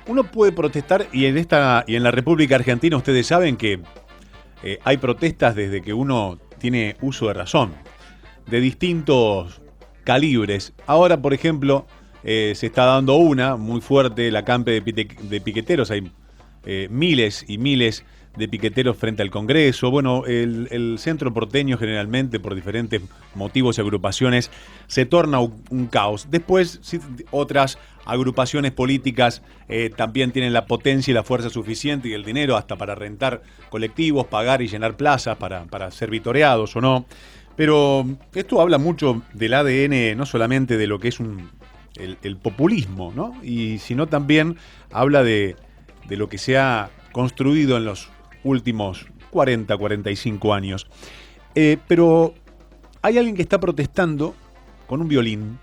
uno puede protestar y en la República Argentina ustedes saben que hay protestas desde que uno tiene uso de razón, de distintos calibres. Ahora, por ejemplo, se está dando una muy fuerte, la campe de piqueteros. Hay miles y miles de piqueteros frente al Congreso. Bueno, el centro porteño generalmente, por diferentes motivos y agrupaciones, se torna un caos. Después, sí, otras agrupaciones políticas también tienen la potencia y la fuerza suficiente y el dinero hasta para rentar colectivos, pagar y llenar plazas para ser vitoreados o no. Pero esto habla mucho del ADN, no solamente de lo que es el populismo, ¿no? Y sino también habla de lo que se ha construido en los últimos 40, 45 años. Pero hay alguien que está protestando con un violín.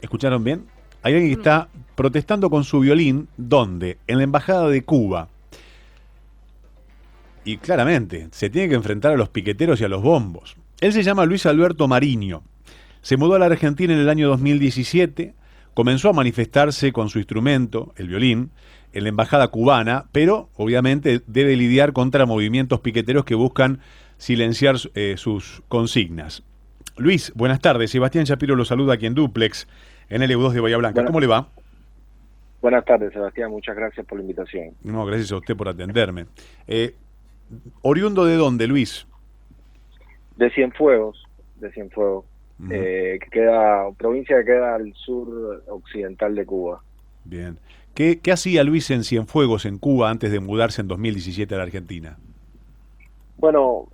¿Escucharon bien? Hay alguien que está protestando con su violín. ¿Dónde? En la Embajada de Cuba. Y claramente, se tiene que enfrentar a los piqueteros y a los bombos. Él se llama Luis Alberto Mariño. Se mudó a la Argentina en el año 2017. Comenzó a manifestarse con su instrumento, el violín, en la embajada cubana, pero obviamente debe lidiar contra movimientos piqueteros que buscan silenciar sus consignas. Luis, buenas tardes. Sebastián Shapiro lo saluda aquí en Duplex, en el EU2 de Bahía Blanca. ¿Cómo le va? Buenas tardes, Sebastián. Muchas gracias por la invitación. No, gracias a usted por atenderme. ¿Oriundo de dónde, Luis? De Cienfuegos, de Cienfuegos. Que queda, provincia que queda al sur occidental de Cuba. Bien. ¿Qué hacía Luis en Cienfuegos, en Cuba, antes de mudarse en 2017 a la Argentina? Bueno,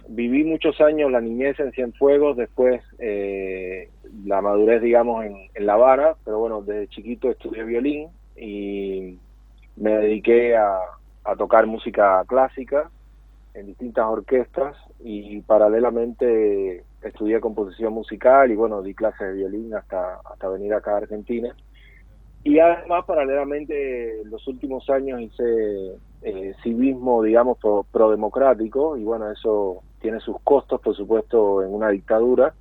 viví muchos años la niñez en Cienfuegos, después la madurez, digamos, en La Habana, pero bueno, desde chiquito estudié violín y me dediqué a tocar música clásica en distintas orquestas y paralelamente estudié composición musical y bueno, di clases de violín hasta venir acá a Argentina. Y además, paralelamente, los últimos años hice civismo, digamos, prodemocrático, y bueno, eso tiene sus costos, por supuesto, en una dictadura,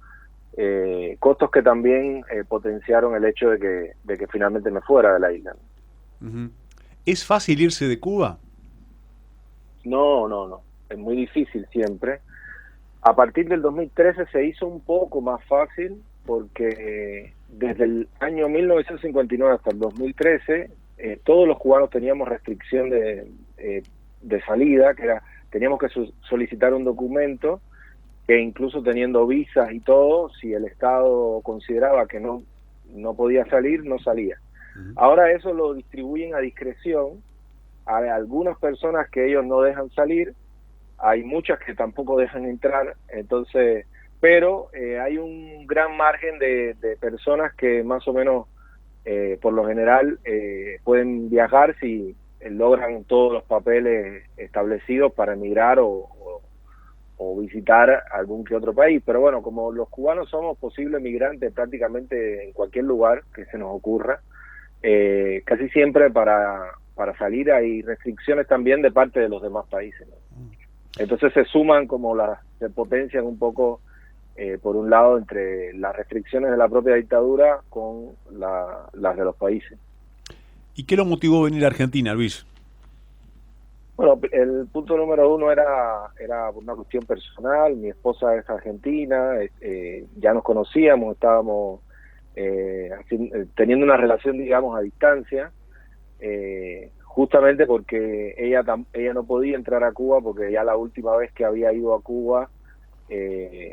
costos que también potenciaron el hecho de que finalmente me fuera de la isla. ¿Es fácil irse de Cuba? No, es muy difícil siempre. A partir del 2013 se hizo un poco más fácil, porque desde el año 1959 hasta el 2013 todos los cubanos teníamos restricción de salida, que era, teníamos que solicitar un documento que incluso teniendo visas y todo, si el Estado consideraba que no podía salir, no salía. Ahora eso lo distribuyen a discreción. Hay algunas personas que ellos no dejan salir, hay muchas que tampoco dejan entrar, entonces, pero hay un gran margen de personas que más o menos, por lo general, pueden viajar si logran todos los papeles establecidos para emigrar o visitar algún que otro país. Pero bueno, como los cubanos somos posibles migrantes prácticamente en cualquier lugar que se nos ocurra, casi siempre para salir hay restricciones también de parte de los demás países, ¿no? Entonces se suman como se potencian un poco, por un lado, entre las restricciones de la propia dictadura con las de los países. ¿Y qué lo motivó a venir a Argentina, Luis? Bueno, el punto número uno era una cuestión personal. Mi esposa es argentina, ya nos conocíamos, estábamos teniendo una relación, digamos, a distancia, justamente porque ella no podía entrar a Cuba, porque ya la última vez que había ido a Cuba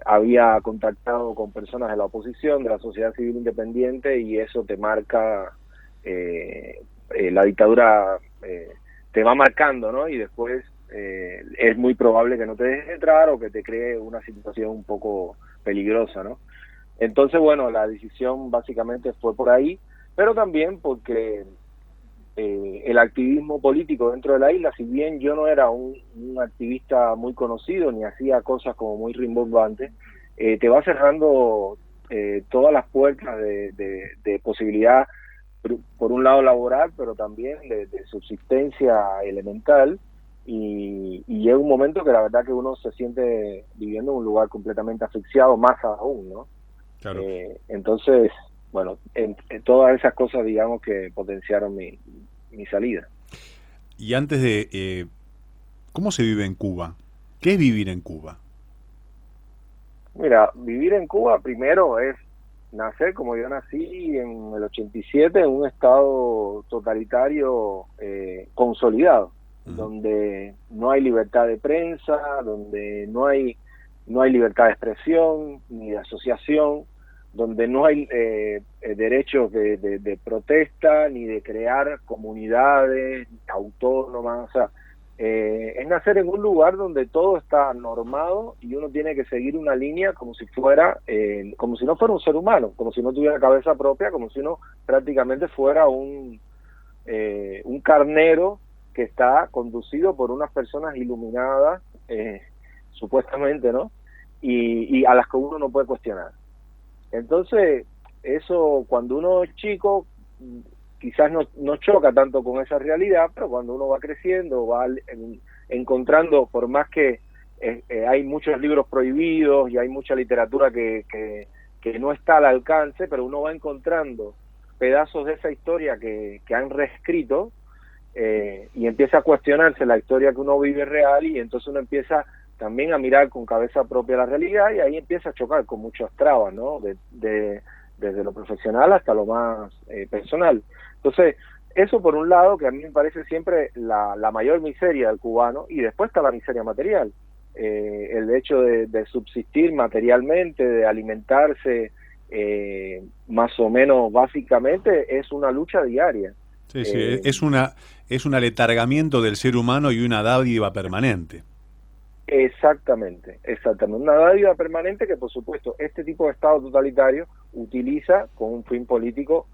había contactado con personas de la oposición, de la sociedad civil independiente, y eso te marca, la dictadura te va marcando, ¿no? Y después es muy probable que no te dejes entrar o que te cree una situación un poco peligrosa, ¿no? Entonces, bueno, la decisión básicamente fue por ahí, pero también porque el activismo político dentro de la isla, si bien yo no era un activista muy conocido ni hacía cosas como muy rimbombantes, te va cerrando todas las puertas de posibilidad, por un lado laboral, pero también de subsistencia elemental, y llega un momento que la verdad que uno se siente viviendo en un lugar completamente asfixiado, más aún, ¿no? Claro. Entonces, bueno, en todas esas cosas, digamos, que potenciaron mi salida. Y antes de... ¿cómo se vive en Cuba? ¿Qué es vivir en Cuba? Mira, vivir en Cuba primero es nacer como yo nací en el 87 en un estado totalitario consolidado, donde no hay libertad de prensa, donde no hay libertad de expresión ni de asociación, donde no hay derechos de protesta ni de crear comunidades autónomas. O sea, es nacer en un lugar donde todo está normado y uno tiene que seguir una línea como si fuera, como si no fuera un ser humano, como si no tuviera cabeza propia, como si uno prácticamente fuera un carnero que está conducido por unas personas iluminadas, supuestamente, ¿no? Y a las que uno no puede cuestionar. Entonces, eso cuando uno es chico, quizás no choca tanto con esa realidad, pero cuando uno va creciendo, va encontrando, por más que hay muchos libros prohibidos y hay mucha literatura que no está al alcance, pero uno va encontrando pedazos de esa historia que han reescrito y empieza a cuestionarse la historia que uno vive real, y entonces uno empieza también a mirar con cabeza propia la realidad, y ahí empieza a chocar con muchas trabas, ¿no? Desde lo profesional hasta lo más personal. Entonces, eso por un lado, que a mí me parece siempre la mayor miseria del cubano, y después está la miseria material. El hecho de subsistir materialmente, de alimentarse más o menos básicamente, es una lucha diaria. Sí, sí, es un aletargamiento del ser humano y una dádiva permanente. Exactamente. Una dádiva permanente que, por supuesto, este tipo de Estado totalitario utiliza con un fin político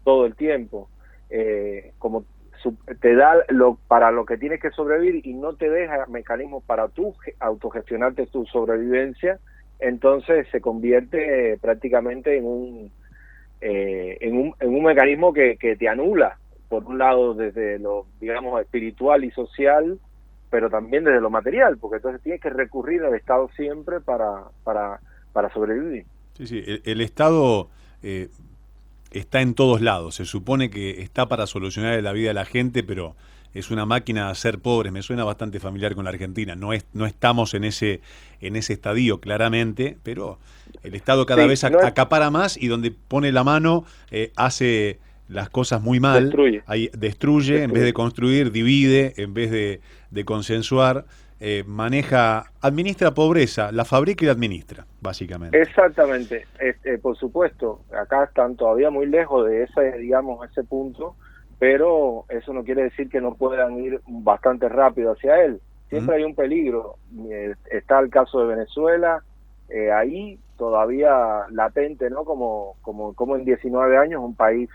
todo el tiempo. Como te da para lo que tienes que sobrevivir y no te deja mecanismos para tú autogestionarte tu sobrevivencia, entonces se convierte prácticamente en un mecanismo que te anula, por un lado desde lo, digamos, espiritual y social, pero también desde lo material, porque entonces tienes que recurrir al Estado siempre para sobrevivir. Sí, sí, el Estado está en todos lados. Se supone que está para solucionar la vida de la gente, pero es una máquina de hacer pobres. Me suena bastante familiar con la Argentina. No estamos en ese estadio claramente, pero el Estado cada vez acapara más, y donde pone la mano hace las cosas muy mal. Destruye en vez de construir, divide en vez de consensuar. Administra pobreza, la fabrica y la administra, básicamente. Exactamente, por supuesto, acá están todavía muy lejos de ese punto, pero eso no quiere decir que no puedan ir bastante rápido hacia él. Siempre hay un peligro. Está el caso de Venezuela, ahí todavía latente, ¿no? Como en 19 años, un país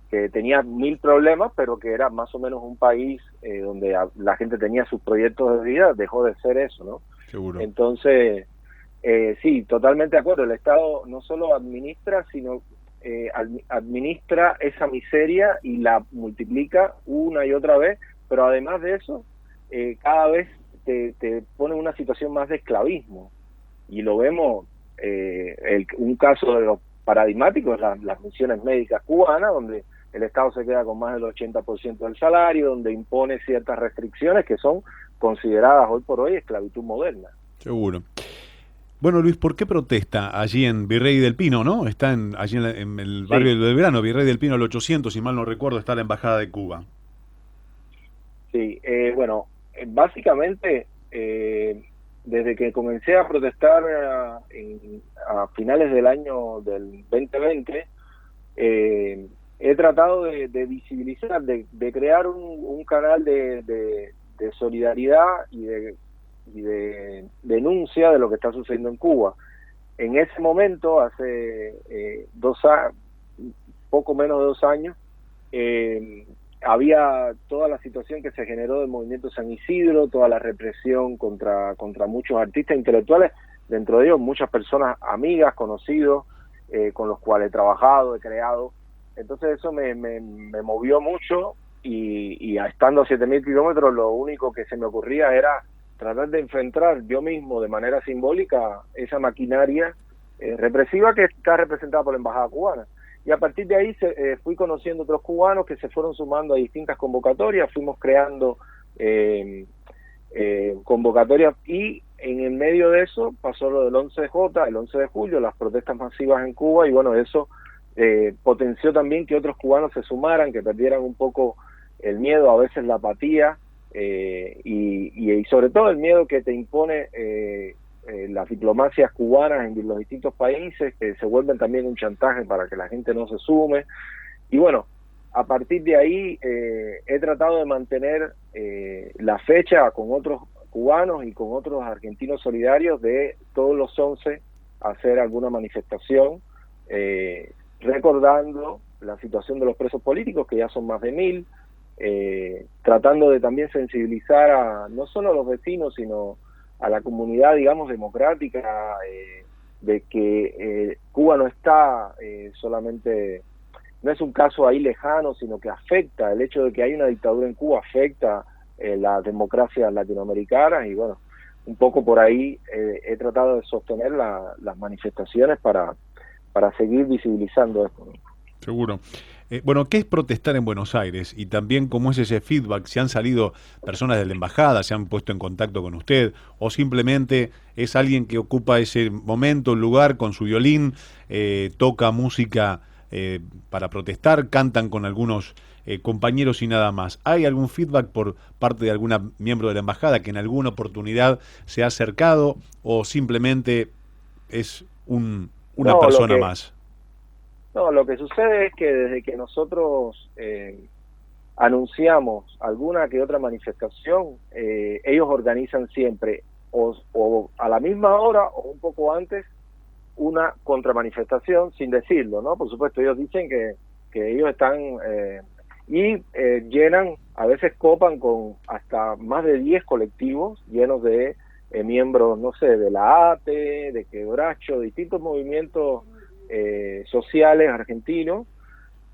que tenía 1000 problemas, pero que era más o menos un país donde la gente tenía sus proyectos de vida, dejó de ser eso, ¿no? Seguro. Entonces, sí, totalmente de acuerdo. El Estado no solo administra, sino administra esa miseria y la multiplica una y otra vez, pero además de eso, cada vez te pone en una situación más de esclavismo. Y lo vemos, un caso de los paradigmáticos, las misiones médicas cubanas, donde el Estado se queda con más del 80% del salario, donde impone ciertas restricciones que son consideradas hoy por hoy esclavitud moderna. Seguro. Bueno, Luis, ¿por qué protesta allí en Virrey del Pino, no? Está allí en el barrio del Belgrano, Virrey del Pino, el 800, si mal no recuerdo, está la Embajada de Cuba. Sí, bueno, básicamente, desde que comencé a protestar a finales del año del 2020, he tratado de visibilizar, de crear un canal de solidaridad y de denuncia de lo que está sucediendo en Cuba. En ese momento, hace poco menos de 2 años, había toda la situación que se generó del movimiento San Isidro, toda la represión contra muchos artistas intelectuales, dentro de ellos muchas personas amigas, conocidos, con los cuales he trabajado, he creado. Entonces eso me movió mucho, y estando a 7.000 kilómetros, lo único que se me ocurría era tratar de enfrentar yo mismo de manera simbólica esa maquinaria represiva que está representada por la Embajada cubana. y a partir de ahí fui conociendo otros cubanos que se fueron sumando a distintas convocatorias, fuimos creando convocatorias, y en el medio de eso pasó lo del 11J, el 11 de julio, las protestas masivas en Cuba, y bueno, eso potenció también que otros cubanos se sumaran, que perdieran un poco el miedo, a veces la apatía, y sobre todo el miedo que te impone las diplomacias cubanas en los distintos países, que se vuelven también un chantaje para que la gente no se sume. Y bueno, a partir de ahí he tratado de mantener la fecha con otros cubanos y con otros argentinos solidarios de todos los 11 hacer alguna manifestación recordando la situación de los presos políticos, que ya son más de 1000, tratando de también sensibilizar a no solo a los vecinos, sino a la comunidad, digamos, democrática, de que Cuba no está solamente, no es un caso ahí lejano, sino que afecta, el hecho de que hay una dictadura en Cuba afecta las democracias latinoamericanas, y bueno, un poco por ahí he tratado de sostener las manifestaciones para seguir visibilizando esto, ¿no? Seguro. Bueno, ¿qué es protestar en Buenos Aires? Y también, ¿cómo es ese feedback? ¿Si han salido personas de la embajada, se han puesto en contacto con usted? ¿O simplemente es alguien que ocupa ese momento, el lugar, con su violín, toca música para protestar, cantan con algunos compañeros y nada más? ¿Hay algún feedback por parte de alguna miembro de la embajada que en alguna oportunidad se ha acercado? ¿O simplemente es una persona más? No, lo que sucede es que desde que nosotros anunciamos alguna que otra manifestación, ellos organizan siempre o a la misma hora o un poco antes una contramanifestación, sin decirlo, ¿no? Por supuesto, ellos dicen que ellos están llenan, a veces copan con hasta más de 10 colectivos llenos de miembros, no sé, de la ATE, de Quebracho, distintos movimientos sociales argentinos,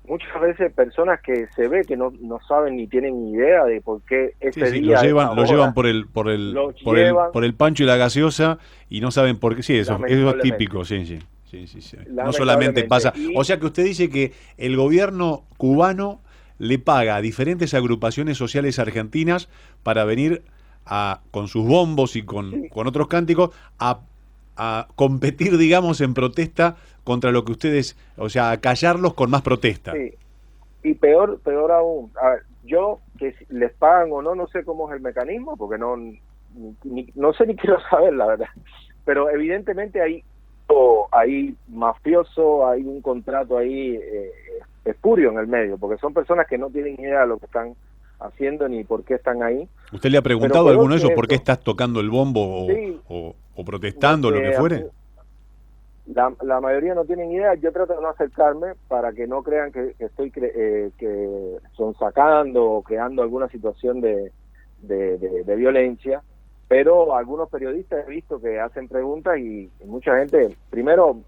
muchas veces personas que se ve que no saben ni tienen idea de por qué ese día lo llevan por el pancho y la gaseosa y no saben por qué. Sí, eso es típico, sí. No solamente pasa. O sea que usted dice que el gobierno cubano le paga a diferentes agrupaciones sociales argentinas para venir con sus bombos y con otros cánticos a competir, digamos, en protesta contra lo que ustedes, o sea, a callarlos con más protesta. Sí, y peor aún, a ver, yo, que si les pagan o no sé cómo es el mecanismo, porque no sé ni quiero saber, la verdad, pero evidentemente hay mafioso, hay un contrato ahí espurio en el medio, porque son personas que no tienen idea de lo que están haciendo ni por qué están ahí. ¿Usted le ha preguntado a alguno de ellos por qué estás tocando el bombo o protestando, lo que fuere? La mayoría no tienen idea. Yo trato de no acercarme para que no crean que estoy que son sacando o creando alguna situación de violencia, pero algunos periodistas he visto que hacen preguntas y mucha gente, primero,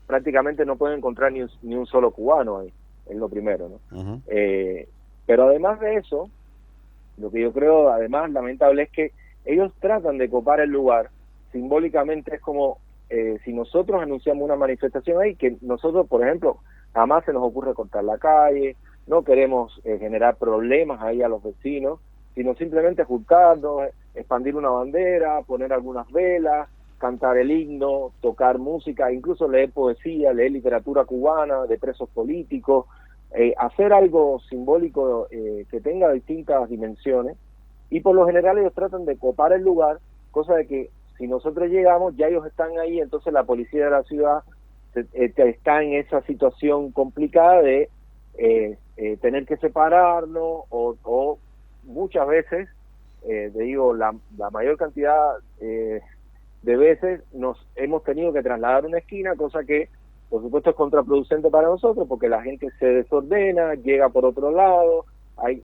prácticamente no pueden encontrar ni un solo cubano ahí, es lo primero, ¿no? Uh-huh. Pero además de eso, lo que yo creo además lamentable es que ellos tratan de copar el lugar. Simbólicamente es como si nosotros anunciamos una manifestación ahí, que nosotros, por ejemplo, jamás se nos ocurre cortar la calle, no queremos generar problemas ahí a los vecinos, sino simplemente juntarnos, expandir una bandera, poner algunas velas, cantar el himno, tocar música, incluso leer poesía, leer literatura cubana de presos políticos, hacer algo simbólico que tenga distintas dimensiones, y por lo general ellos tratan de copar el lugar, cosa de que si nosotros llegamos, ya ellos están ahí, entonces la policía de la ciudad está en esa situación complicada de tener que separarnos, o muchas veces, la mayor cantidad de veces nos hemos tenido que trasladar a una esquina, cosa que por supuesto es contraproducente para nosotros, porque la gente se desordena, llega por otro lado, hay